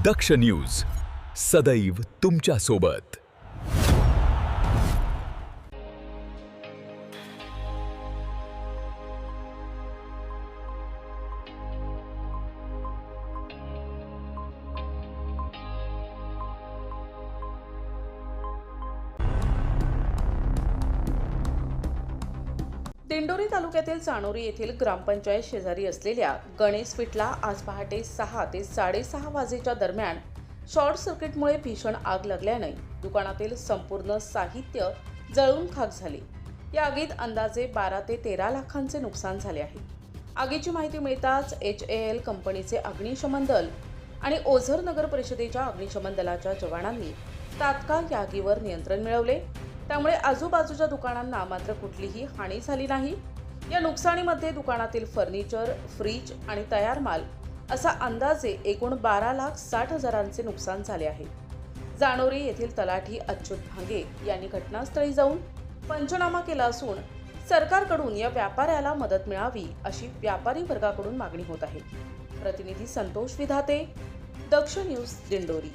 दक्ष news सदैव तुमच्या सोबत। दिंडोरी तालुक्यातील चाणोरी येथील ग्रामपंचायत शेजारी असलेल्या गणेश फिटला आज पहाटे 6 ते 6:30 वाजेच्या दरम्यान शॉर्ट सर्किटमुळे भीषण आग लागल्याने दुकानातील संपूर्ण साहित्य जळून खाक झाले। या आगीत अंदाजे 12 ते 13 लाखांचे नुकसान झाले आहे। आगीची माहिती मिळताच HAL कंपनीचे अग्निशमन दल आणि ओझर नगर परिषदेच्या अग्निशमन दलाच्या जवानांनी तात्काळ या आगीवर नियंत्रण मिळवले। त्यामुळे आजूबाजूच्या दुकानांना मात्र कुठलीही हानी झाली नाही। या नुकसानीमध्ये दुकानातील फर्निचर, फ्रीज आणि तयार माल असा अंदाजे एकूण 12,60,000चे नुकसान झाले आहे। जानोरी येथील तलाठी अच्युत भांगे यांनी घटनास्थळी जाऊन पंचनामा केला असून सरकारकडून या व्यापाऱ्याला मदत मिळावी अशी व्यापारी वर्गाकडून मागणी होत आहे। प्रतिनिधी संतोष विधाते, दक्ष न्यूज, दिंडोरी।